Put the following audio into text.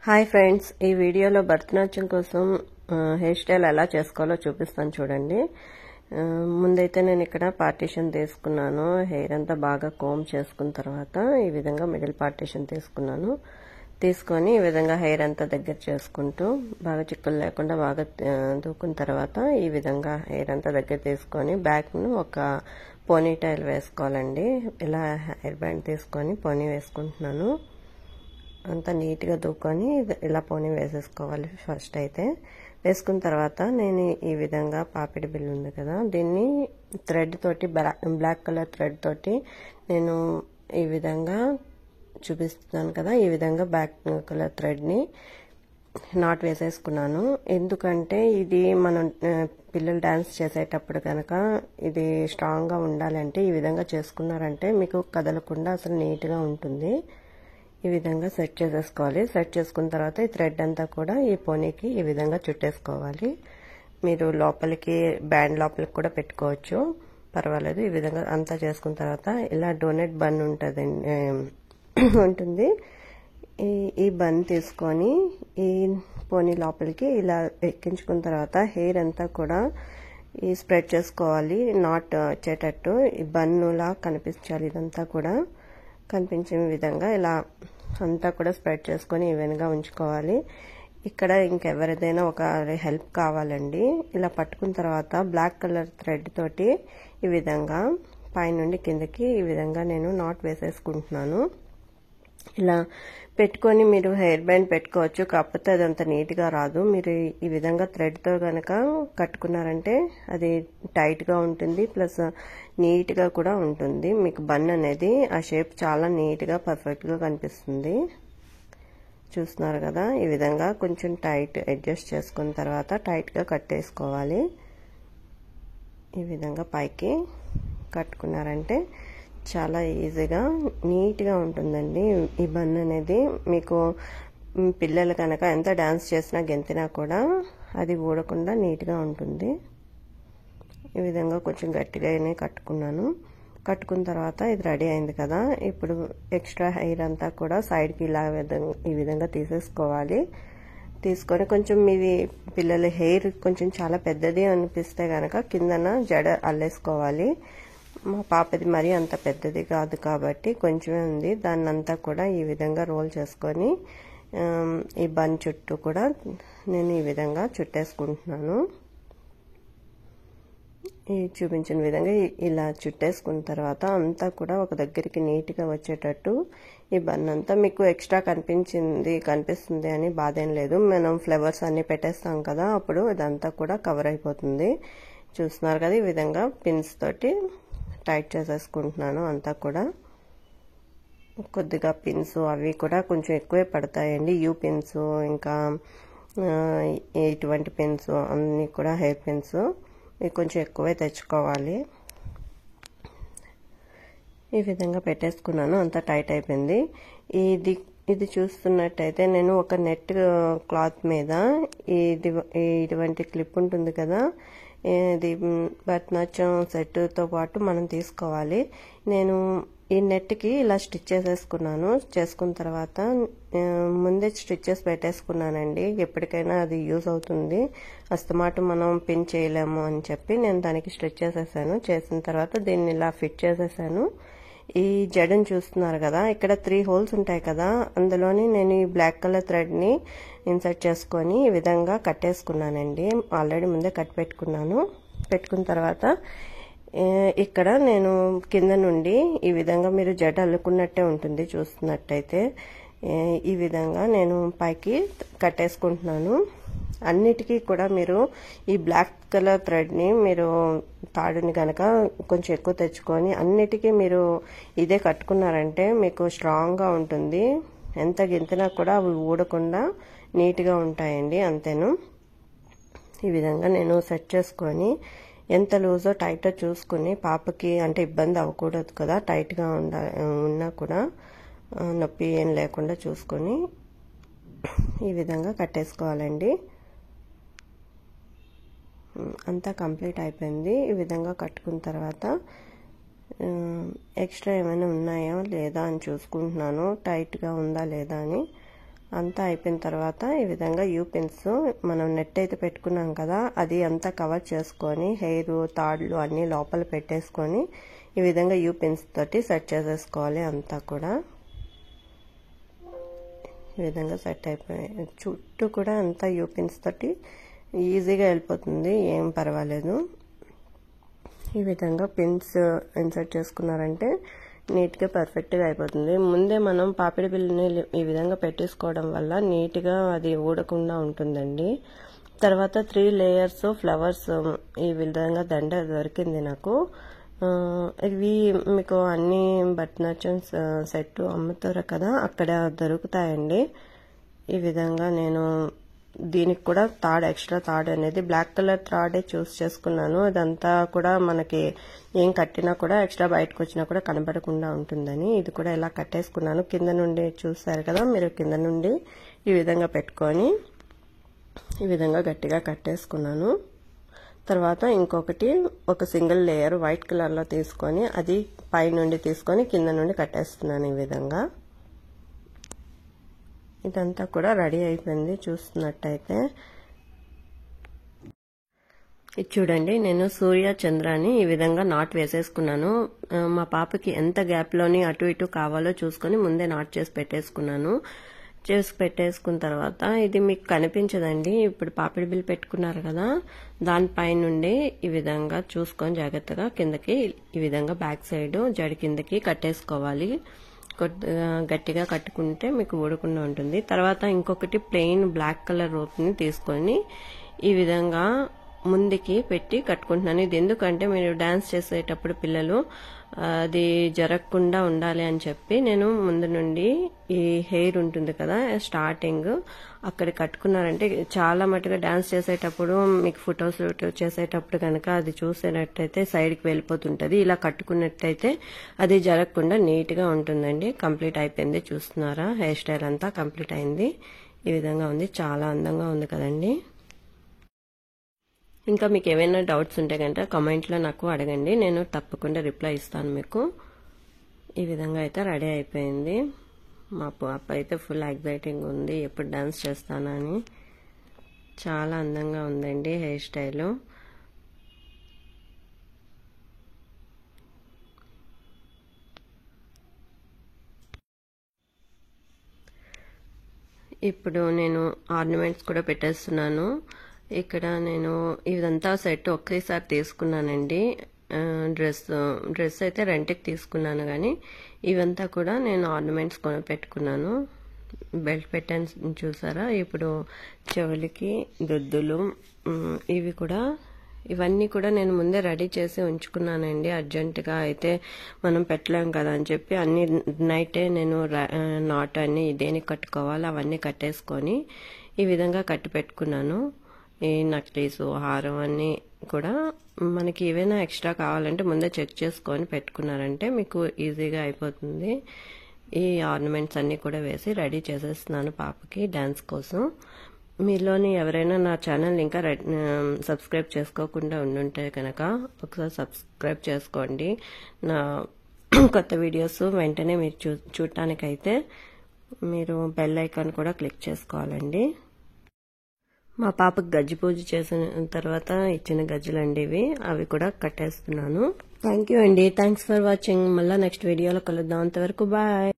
Hi friends, ఈ వీడియోలో భరతనాట్యం కోసం హెయిర్ స్టైల్ ఎలా చేసుకోవాలో చూపిస్తాను చూడండి. ముందైతే నేను ఇక్కడ పార్టీషన్ తీసుకున్నాను. హెయిర్ అంతా బాగా కోమ్ చేసుకున్న తర్వాత ఈ విధంగా మిడిల్ పార్టీషన్ తీసుకొని ఈ విధంగా హెయిర్ అంతా దగ్గర చేసుకుంటూ బాగా చిక్కులు లేకుండా బాగా దూకున్న తర్వాత ఈ విధంగా హెయిర్ అంతా దగ్గర తీసుకొని బ్యాక్ను ఒక పోనీ టైల్ వేసుకోవాలండి. ఇలా హెయిర్ బ్యాండ్ తీసుకొని పోనీ వేసుకుంటున్నాను. అంతా నీట్గా దూకొని ఇలా పోనీ వేసేసుకోవాలి. ఫస్ట్ అయితే వేసుకున్న తర్వాత నేను ఈ విధంగా పాపిడి బిల్ ఉంది కదా, దీన్ని థ్రెడ్ తోటి బ్లాక్ కలర్ థ్రెడ్ తోటి నేను ఈ విధంగా చూపిస్తున్నాను కదా, ఈ విధంగా బ్లాక్ కలర్ థ్రెడ్ని నాట్ వేసేసుకున్నాను. ఎందుకంటే ఇది మనం పిల్లలు డాన్స్ చేసేటప్పుడు కనుక ఇది స్ట్రాంగ్గా ఉండాలంటే ఈ విధంగా చేసుకున్నారంటే మీకు కదలకుండా అసలు నీట్గా ఉంటుంది. ఈ విధంగా సెట్ చేసేసుకోవాలి. సెట్ చేసుకున్న తర్వాత ఈ థ్రెడ్ అంతా కూడా ఈ పోనీకి ఈ విధంగా చుట్టేసుకోవాలి. మీరు లోపలికి బ్యాండ్ లోపలికి కూడా పెట్టుకోవచ్చు, పర్వాలేదు. ఈ విధంగా అంతా చేసుకున్న తర్వాత ఇలా డోనట్ బన్ ఉంటుంది. ఈ బన్ తీసుకొని ఈ పోనీ లోపలికి ఇలా ఎక్కించుకున్న తర్వాత హెయిర్ అంతా కూడా ఈ స్ప్రెడ్ చేసుకోవాలి. నాట్ వచ్చేటట్టు ఈ బన్నులా కనిపించాలి. ఇదంతా కూడా కనిపించే విధంగా ఇలా అంతా కూడా స్ప్రెడ్ చేసుకొని ఈవెన్గా ఉంచుకోవాలి. ఇక్కడ ఇంకెవరిదైనా ఒక హెల్ప్ కావాలండి. ఇలా పట్టుకున్న తర్వాత బ్లాక్ కలర్ థ్రెడ్ తోటి ఈ విధంగా పైనుండి కిందకి ఈ విధంగా నేను నాట్ వేసేసుకుంటున్నాను. ఇలా పెట్టుకొని మీరు హెయిర్ బ్యాండ్ పెట్టుకోవచ్చు, కాకపోతే అదంత నీట్గా రాదు. మీరు ఈ విధంగా థ్రెడ్తో కనుక కట్టుకున్నారంటే అది టైట్గా ఉంటుంది, ప్లస్ నీట్గా కూడా ఉంటుంది. మీకు బన్ అనేది ఆ షేప్ చాలా నీట్గా పర్ఫెక్ట్గా కనిపిస్తుంది. చూస్తున్నారు కదా, ఈ విధంగా కొంచెం టైట్ అడ్జస్ట్ చేసుకున్న తర్వాత టైట్గా కట్టేసుకోవాలి. ఈ విధంగా పైకి కట్టుకున్నారంటే చాలా ఈజీగా నీట్గా ఉంటుందండి. ఈ బన్ అనేది మీకు పిల్లలు కనుక ఎంత డాన్స్ చేసినా గెంతినా కూడా అది ఊడకుండా నీట్గా ఉంటుంది. ఈ విధంగా కొంచెం గట్టిగానే కట్టుకున్నాను. కట్టుకున్న తర్వాత ఇది రెడీ అయింది కదా, ఇప్పుడు ఎక్స్ట్రా హెయిర్ అంతా కూడా సైడ్కి ఇలా ఈ విధంగా తీసేసుకోవాలి. తీసుకొని కొంచెం మీది పిల్లల హెయిర్ కొంచెం చాలా పెద్దది అనిపిస్తే కనుక కిందన జడ అల్లేసుకోవాలి. మా పాపది మరీ అంత పెద్దది కాదు కాబట్టి కొంచెమే ఉంది. దాన్నంతా కూడా ఈ విధంగా రోల్ చేసుకొని ఈ బన్ చుట్టూ కూడా నేను ఈ విధంగా చుట్టేసుకుంటున్నాను. ఈ చూపించిన విధంగా ఇలా చుట్టేసుకున్న తర్వాత అంతా కూడా ఒక దగ్గరికి నీట్గా వచ్చేటట్టు ఈ బన్ అంతా మీకు ఎక్స్ట్రా కనిపిస్తుంది అని బాధ ఏం లేదు. మనం ఫ్లవర్స్ అన్ని పెట్టేస్తాం కదా, అప్పుడు ఇదంతా కూడా కవర్ అయిపోతుంది. చూస్తున్నారు కదా, ఈ విధంగా పిన్స్ తోటి టైట్ చేసేసుకుంటున్నాను. అంతా కూడా కొద్దిగా పిన్స్ అవి కూడా కొంచెం ఎక్కువే పడతాయండి. యూ పిన్స్ ఇంకా ఇటువంటి పిన్స్ అన్నీ కూడా హెయిర్ పిన్స్ ఇవి కొంచెం ఎక్కువే తెచ్చుకోవాలి. ఈ విధంగా పెట్టేసుకున్నాను. అంతా టైట్ అయిపోయింది. ఇది చూస్తున్నట్టయితే నేను ఒక నెట్ క్లాత్ మీద ఇటువంటి క్లిప్ ఉంటుంది కదా, ఇది భరతనాట్యం సెట్తో పాటు మనం తీసుకోవాలి. నేను ఈ నెట్కి ఇలా స్టిచ్ చేసేసుకున్నాను. చేసుకున్న తర్వాత ముందే స్టిచ్చెస్ పెట్టేసుకున్నానండి. ఎప్పటికైనా అది యూజ్ అవుతుంది, అస్తమాటు మనం పిన్ చేయలేము అని చెప్పి నేను దానికి స్టిచ్ చేసేసాను. చేసిన తర్వాత దీన్ని ఇలా ఫిట్ చేసేసాను. ఈ జడను చూస్తున్నారు కదా, ఇక్కడ 3 హోల్స్ ఉంటాయి కదా, అందులోని నేను ఈ బ్లాక్ కలర్ థ్రెడ్ని ఇన్సర్ట్ చేసుకొని ఈ విధంగా కట్టేసుకున్నానండి. ఆల్రెడీ ముందే పెట్టుకున్న తర్వాత ఇక్కడ నేను కింద నుండి ఈ విధంగా మీరు జడ అల్లుకున్నట్టే ఉంటుంది. చూస్తున్నట్టయితే ఈ విధంగా నేను పైకి కట్టేసుకుంటున్నాను. అన్నిటికీ కూడా మీరు ఈ బ్లాక్ కలర్ థ్రెడ్ని మీరు తాడుని కనుక కొంచెం ఎక్కువ తెచ్చుకొని అన్నిటికీ మీరు ఇదే కట్టుకున్నారంటే మీకు స్ట్రాంగ్గా ఉంటుంది. ఎంత గింతినా కూడా అవి ఊడకుండా నీట్గా ఉంటాయండి. అంతేను. ఈ విధంగా నేను సెట్ చేసుకొని ఎంత లూజో టైటో చూసుకుని పాపకి అంటే ఇబ్బంది అవ్వకూడదు కదా, టైట్గా ఉన్నా కూడా నొప్పి ఏం లేకుండా చూసుకొని ఈ విధంగా కట్టేసుకోవాలండి. అంతా కంప్లీట్ అయిపోయింది. ఈ విధంగా కట్టుకున్న తర్వాత ఎక్స్ట్రా ఏమైనా ఉన్నాయా లేదా అని చూసుకుంటున్నాను, టైట్గా ఉందా లేదా అని. అంతా అయిపోయిన తర్వాత ఈ విధంగా యూ పిన్స్ మనం నెట్ అయితే పెట్టుకున్నాం కదా అది అంతా కవర్ చేసుకొని హెయిర్ తాడ్లు అన్నీ లోపల పెట్టేసుకొని ఈ విధంగా యూ పిన్స్ తోటి సెట్ చేసేసుకోవాలి. అంతా కూడా ఈ విధంగా సెట్ అయిపోయి చుట్టూ కూడా అంతా యూ పిన్స్ తోటి ఈజీగా వెళ్ళిపోతుంది, ఏం పర్వాలేదు. ఈ విధంగా పిన్స్ ఇన్సర్ట్ చేసుకున్నారంటే నీట్గా పర్ఫెక్ట్గా అయిపోతుంది. ముందే మనం పాపిడి బిల్లని ఈ విధంగా పెట్టేసుకోవడం వల్ల నీట్గా అది ఊడకుండా ఉంటుందండి. తర్వాత 3 లేయర్స్ ఫ్లవర్స్ ఈ విధంగా దండ దొరికింది నాకు. ఇవి మీకు అన్ని బట్నర్చన్స్ సెట్ అమ్ముతారు కదా, అక్కడ దొరుకుతాయండి. ఈ విధంగా నేను దీనికి కూడా ఎక్స్ట్రా తాడ్ అనేది బ్లాక్ కలర్ తాడే చూస్ చేసుకున్నాను. అదంతా కూడా మనకి ఏం కట్టినా కూడా ఎక్స్ట్రా బయటకు వచ్చినా కూడా కనబడకుండా ఉంటుందని ఇది కూడా ఇలా కట్టేసుకున్నాను. కింద నుండి చూస్తారు కదా మీరు, కింద నుండి ఈ విధంగా పెట్టుకొని ఈ విధంగా గట్టిగా కట్టేసుకున్నాను. తర్వాత ఇంకొకటి ఒక సింగిల్ లేయర్ వైట్ కలర్లో తీసుకొని అది పై నుండి తీసుకొని కింద నుండి కట్టేస్తున్నాను. ఈ విధంగా ఇదంతా కూడా రెడీ అయిపోయింది. చూస్తున్నట్టయితే ఇది చూడండి, నేను సూర్య చంద్రాని ఈ విధంగా నాట్ వేసేసుకున్నాను. మా పాపకి ఎంత గ్యాప్లోని అటు ఇటు కావాలో చూసుకొని ముందే నాట్ చేసి పెట్టేసుకున్నాను. పెట్టేసుకున్న తర్వాత ఇది మీకు కనిపించదండి, ఇప్పుడు పాపిడి బిల్ పెట్టుకున్నారు కదా దానిపై నుండి ఈ విధంగా చూసుకొని జాగ్రత్తగా కిందకి ఈ విధంగా బ్యాక్ సైడ్ జడి కిందకి కట్టేసుకోవాలి. గట్టిగా కట్టుకుంటే మీకు ఊడకుండా ఉంటుంది. తర్వాత ఇంకొకటి ప్లెయిన్ బ్లాక్ కలర్ రోప్ని తీసుకొని ఈ విధంగా ముందుకి పెట్టి కట్టుకుంటున్నాను. ఇది ఎందుకంటే మీరు డాన్స్ చేసేటప్పుడు పిల్లలు అది జరగకుండా ఉండాలి అని చెప్పి నేను ముందు నుండి ఈ హెయిర్ ఉంటుంది కదా స్టార్టింగ్ అక్కడ కట్టుకున్నారంటే చాలా మటుగా డాన్స్ చేసేటప్పుడు మీకు ఫొటోస్ చేసేటప్పుడు కనుక అది చూసేటట్టయితే సైడ్కి వెళ్ళిపోతుంటది. ఇలా కట్టుకున్నట్టయితే అది జరగకుండా నీట్గా ఉంటుందండి. కంప్లీట్ అయిపోయింది, చూస్తున్నారా హెయిర్ స్టైల్ అంతా కంప్లీట్ అయింది. ఈ విధంగా ఉంది, చాలా అందంగా ఉంది కదండి. ఇంకా మీకు ఏమైనా డౌట్స్ ఉంటే కనుక కామెంట్లో నాకు అడగండి, నేను తప్పకుండా రిప్లై ఇస్తాను మీకు. ఈ విధంగా అయితే రెడీ అయిపోయింది. మా పాప అయితే ఫుల్ ఎగ్జైటింగ్ ఉంది, ఎప్పుడు డాన్స్ చేస్తానని. చాలా అందంగా ఉందండి హెయిర్ స్టైలు. ఇప్పుడు నేను ఆర్నమెంట్స్ కూడా పెట్టేస్తున్నాను. ఇక్కడ నేను ఇదంతా సెట్ ఒకేసారి తీసుకున్నానండి. డ్రెస్ అయితే రెంట్కి తీసుకున్నాను, కానీ ఇవంతా కూడా నేను ఆర్నమెంట్స్ కొని పెట్టుకున్నాను. బెల్ట్ పెట్టాను చూసారా. ఇప్పుడు చెవులకి దుద్దులు ఇవన్నీ కూడా నేను ముందే రెడీ చేసి ఉంచుకున్నానండి. అర్జెంటుగా అయితే మనం పెట్టలేం కదా అని చెప్పి అన్ని నైటే నేను నాట్ అన్ని దేనికి కట్టుకోవాలి అవన్నీ కట్టేసుకొని ఈ విధంగా కట్టి పెట్టుకున్నాను. ఈ నక్లీసు హారం అన్నీ కూడా మనకి ఏవైనా ఎక్స్ట్రా కావాలంటే ముందే చెక్ చేసుకొని పెట్టుకున్నారంటే మీకు ఈజీగా అయిపోతుంది. ఈ ఆర్నమెంట్స్ అన్నీ కూడా వేసి రెడీ చేసేస్తున్నాను పాపకి డాన్స్ కోసం. మీలోని ఎవరైనా నా ఛానల్ ఇంకా సబ్స్క్రైబ్ చేసుకోకుండా ఉండుంటే కనుక ఒకసారి సబ్స్క్రైబ్ చేసుకోండి. నా కొత్త వీడియోస్ వెంటనే మీరు చూడటానికైతే మీరు బెల్ ఐకాన్ కూడా క్లిక్ చేసుకోవాలండి. మా పాపకు గజ్జి పూజ చేసిన తర్వాత ఇచ్చిన గజ్జలండి ఇవి, అవి కూడా కట్టేస్తున్నాను. థ్యాంక్ యూ అండి, థ్యాంక్స్ ఫర్ వాచింగ్. మళ్ళీ నెక్స్ట్ వీడియోలో కలుద్దాం. అంతవరకు బాయ్.